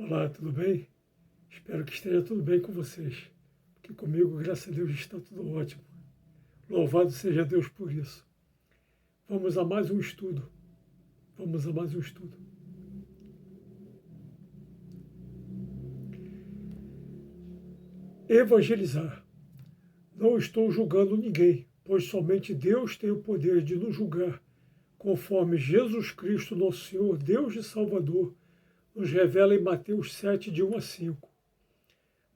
Olá, tudo bem? Espero que esteja tudo bem com vocês, porque comigo, graças a Deus, está tudo ótimo. Louvado seja Deus por isso. Vamos a mais um estudo. Vamos a mais um estudo. Evangelizar. Não estou julgando ninguém, pois somente Deus tem o poder de nos julgar, conforme Jesus Cristo, nosso Senhor, Deus e Salvador, nos revela em Mateus 7, de 1 a 5.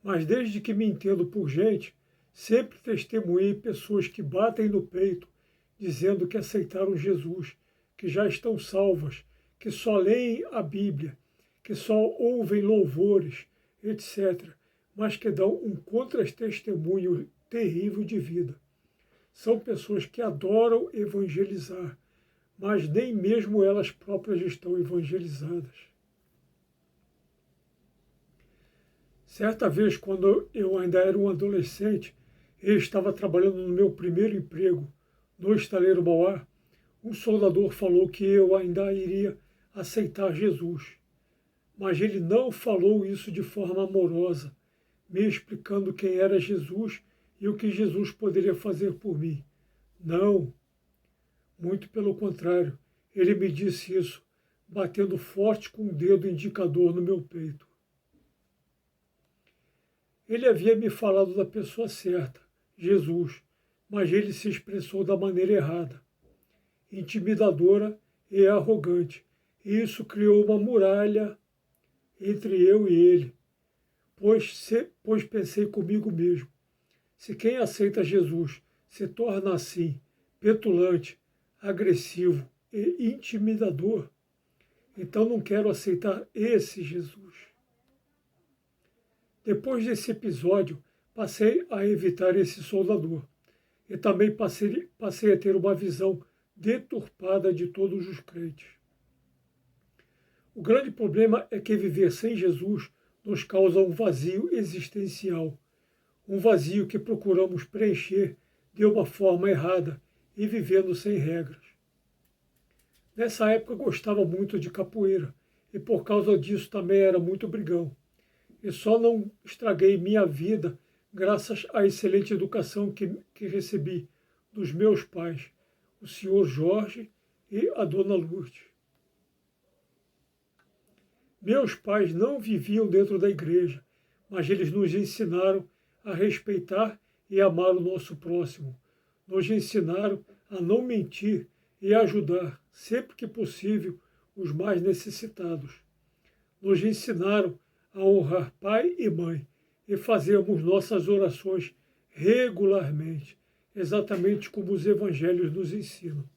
Mas desde que me entendo por gente, sempre testemunhei pessoas que batem no peito, dizendo que aceitaram Jesus, que já estão salvas, que só leem a Bíblia, que só ouvem louvores, etc., mas que dão um contra-testemunho terrível de vida. São pessoas que adoram evangelizar, mas nem mesmo elas próprias estão evangelizadas. Certa vez, quando eu ainda era um adolescente, eu estava trabalhando no meu primeiro emprego, no estaleiro Mauá, um soldador falou que eu ainda iria aceitar Jesus. Mas ele não falou isso de forma amorosa, me explicando quem era Jesus e o que Jesus poderia fazer por mim. Não, muito pelo contrário, ele me disse isso, batendo forte com o dedo indicador no meu peito. Ele havia me falado da pessoa certa, Jesus, mas ele se expressou da maneira errada, intimidadora e arrogante. E isso criou uma muralha entre eu e ele, pois pensei comigo mesmo, se quem aceita Jesus se torna assim, petulante, agressivo e intimidador, então não quero aceitar esse Jesus. Depois desse episódio, passei a evitar esse soldador e também passei a ter uma visão deturpada de todos os crentes. O grande problema é que viver sem Jesus nos causa um vazio existencial, um vazio que procuramos preencher de uma forma errada e vivendo sem regras. Nessa época gostava muito de capoeira e por causa disso também era muito brigão. E só não estraguei minha vida graças à excelente educação que recebi dos meus pais, o senhor Jorge e a dona Lourdes. Meus pais não viviam dentro da igreja, mas eles nos ensinaram a respeitar e amar o nosso próximo. Nos ensinaram a não mentir e a ajudar, sempre que possível, os mais necessitados. Nos ensinaram a honrar pai e mãe e fazermos nossas orações regularmente, exatamente como os evangelhos nos ensinam.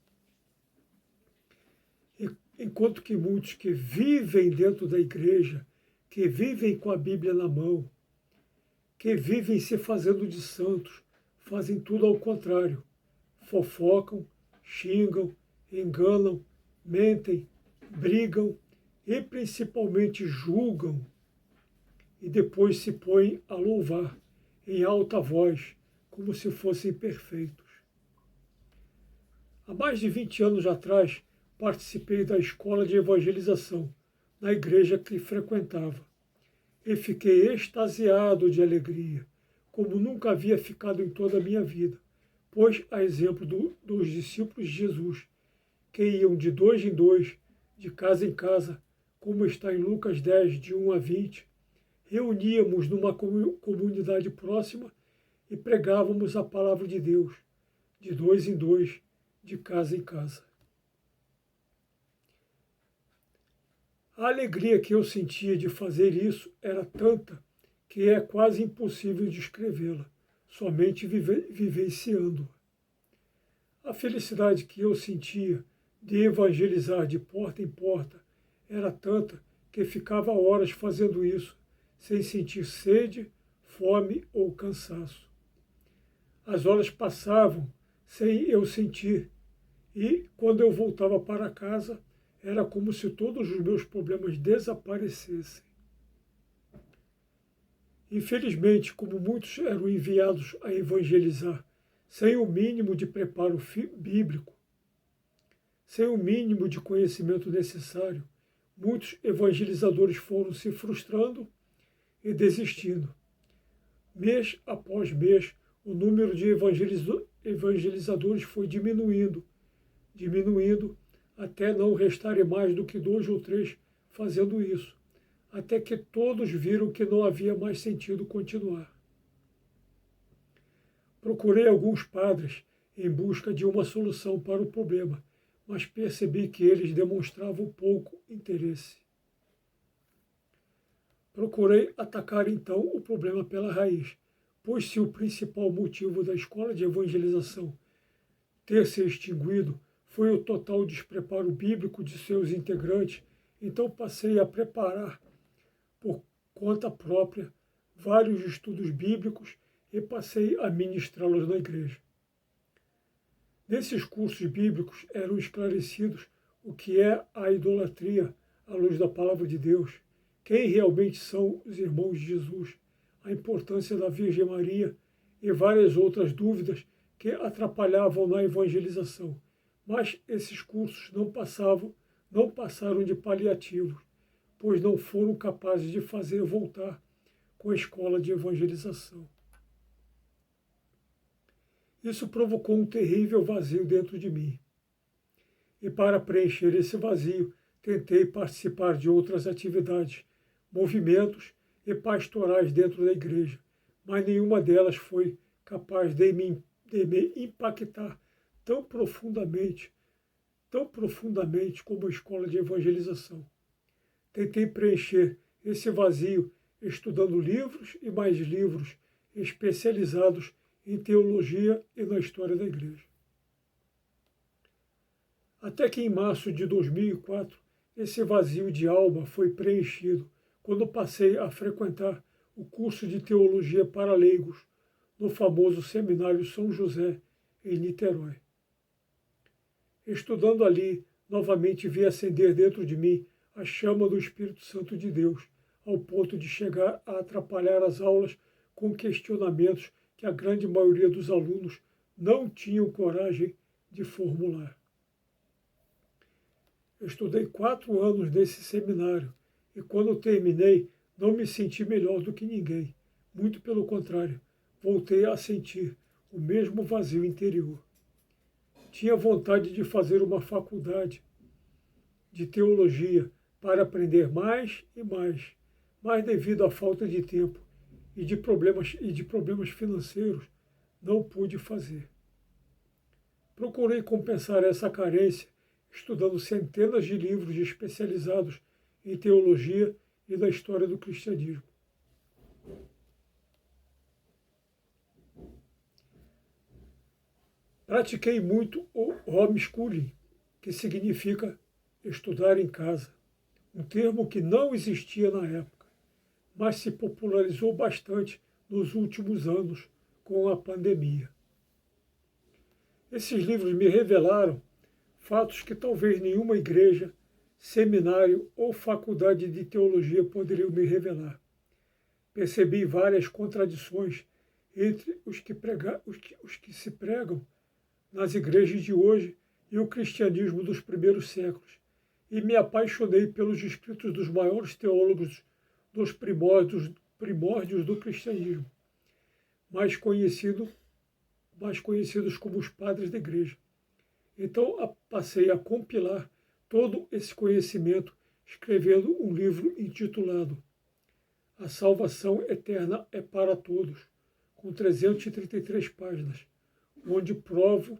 Enquanto que muitos que vivem dentro da igreja, que vivem com a Bíblia na mão, que vivem se fazendo de santos, fazem tudo ao contrário. Fofocam, xingam, enganam, mentem, brigam e principalmente julgam e depois se põem a louvar em alta voz, como se fossem perfeitos. Há mais de 20 anos atrás, participei da escola de evangelização, na igreja que frequentava, e fiquei extasiado de alegria, como nunca havia ficado em toda a minha vida, pois, a exemplo dos discípulos de Jesus, que iam de 2 em 2, de casa em casa, como está em Lucas 10, de 1 a 20, reuníamos numa comunidade próxima e pregávamos a palavra de Deus, de 2 em 2, de casa em casa. A alegria que eu sentia de fazer isso era tanta que é quase impossível descrevê-la, somente vivenciando-a. A felicidade que eu sentia de evangelizar de porta em porta era tanta que ficava horas fazendo isso, sem sentir sede, fome ou cansaço. As horas passavam sem eu sentir, e quando eu voltava para casa, era como se todos os meus problemas desaparecessem. Infelizmente, como muitos eram enviados a evangelizar sem o mínimo de preparo bíblico, sem o mínimo de conhecimento necessário, muitos evangelizadores foram se frustrando e desistindo. Mês após mês, o número de evangelizadores foi diminuindo, até não restarem mais do que 2 ou 3 fazendo isso, até que todos viram que não havia mais sentido continuar. Procurei alguns padres em busca de uma solução para o problema, mas percebi que eles demonstravam pouco interesse. Procurei atacar então o problema pela raiz, pois se o principal motivo da escola de evangelização ter se extinguido foi o total despreparo bíblico de seus integrantes, então passei a preparar por conta própria vários estudos bíblicos e passei a ministrá-los na igreja. Nesses cursos bíblicos eram esclarecidos o que é a idolatria à luz da palavra de Deus, quem realmente são os irmãos de Jesus, a importância da Virgem Maria e várias outras dúvidas que atrapalhavam na evangelização. Mas esses cursos não passaram de paliativos, pois não foram capazes de fazer voltar com a escola de evangelização. Isso provocou um terrível vazio dentro de mim. E para preencher esse vazio, tentei participar de outras atividades, movimentos e pastorais dentro da igreja, mas nenhuma delas foi capaz de me impactar tão profundamente como a escola de evangelização. Tentei preencher esse vazio estudando livros e mais livros especializados em teologia e na história da igreja. Até que em março de 2004, esse vazio de alma foi preenchido quando passei a frequentar o curso de teologia para leigos no famoso Seminário São José, em Niterói. Estudando ali, novamente vi acender dentro de mim a chama do Espírito Santo de Deus, ao ponto de chegar a atrapalhar as aulas com questionamentos que a grande maioria dos alunos não tinham coragem de formular. Eu estudei 4 anos nesse seminário e quando terminei não me senti melhor do que ninguém. Muito pelo contrário, voltei a sentir o mesmo vazio interior. Tinha vontade de fazer uma faculdade de teologia para aprender mais e mais, mas devido à falta de tempo e de problemas financeiros, não pude fazer. Procurei compensar essa carência estudando centenas de livros especializados em teologia e da história do cristianismo. Pratiquei muito o homeschooling, que significa estudar em casa, um termo que não existia na época, mas se popularizou bastante nos últimos anos com a pandemia. Esses livros me revelaram fatos que talvez nenhuma igreja, seminário ou faculdade de teologia poderiam me revelar. Percebi várias contradições entre os que se pregam nas igrejas de hoje e o cristianismo dos primeiros séculos, e me apaixonei pelos escritos dos maiores teólogos dos primórdios do cristianismo, mais conhecidos como os padres da igreja. Então passei a compilar todo esse conhecimento, escrevendo um livro intitulado A Salvação Eterna é para Todos, com 333 páginas, onde provo,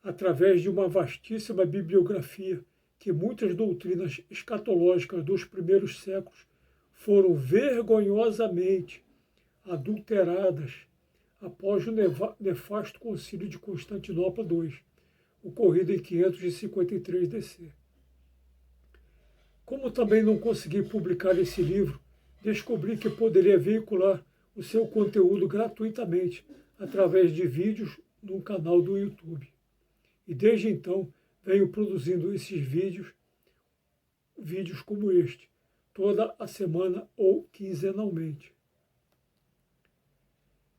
através de uma vastíssima bibliografia, que muitas doutrinas escatológicas dos primeiros séculos foram vergonhosamente adulteradas após o nefasto concílio de Constantinopla II, ocorrido em 553 DC. Como também não consegui publicar esse livro, descobri que poderia veicular o seu conteúdo gratuitamente através de vídeos no canal do YouTube. E desde então venho produzindo esses vídeos como este, toda a semana ou quinzenalmente.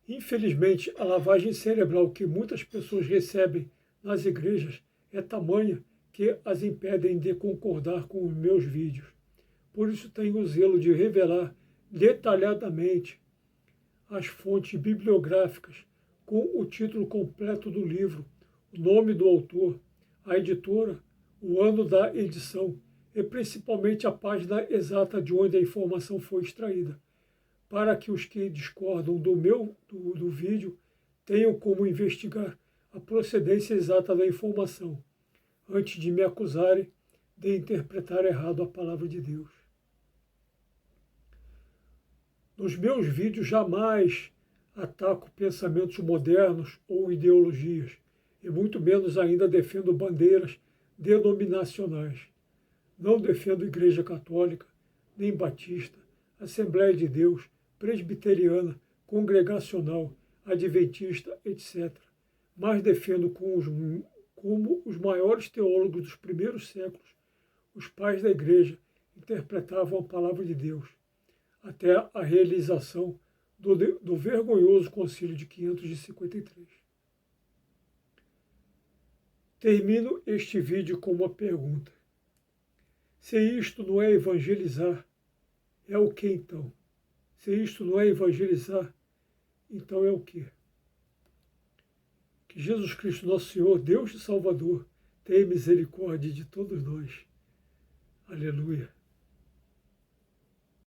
Infelizmente, a lavagem cerebral que muitas pessoas recebem nas igrejas é tamanha que as impedem de concordar com os meus vídeos. Por isso tenho o zelo de revelar detalhadamente as fontes bibliográficas com o título completo do livro, o nome do autor, a editora, o ano da edição e principalmente a página exata de onde a informação foi extraída, para que os que discordam do vídeo tenham como investigar a procedência exata da informação, antes de me acusarem de interpretar errado a palavra de Deus. Nos meus vídeos jamais ataco pensamentos modernos ou ideologias, e muito menos ainda defendo bandeiras denominacionais. Não defendo Igreja Católica, nem Batista, Assembleia de Deus, Presbiteriana, Congregacional, Adventista, etc. Mas defendo como os maiores teólogos dos primeiros séculos, os pais da Igreja, interpretavam a palavra de Deus, até a realização do vergonhoso Concílio de 553. Termino este vídeo com uma pergunta. Se isto não é evangelizar, é o que então? Se isto não é evangelizar, então é o quê? Que Jesus Cristo, nosso Senhor, Deus e Salvador, tenha misericórdia de todos nós. Aleluia.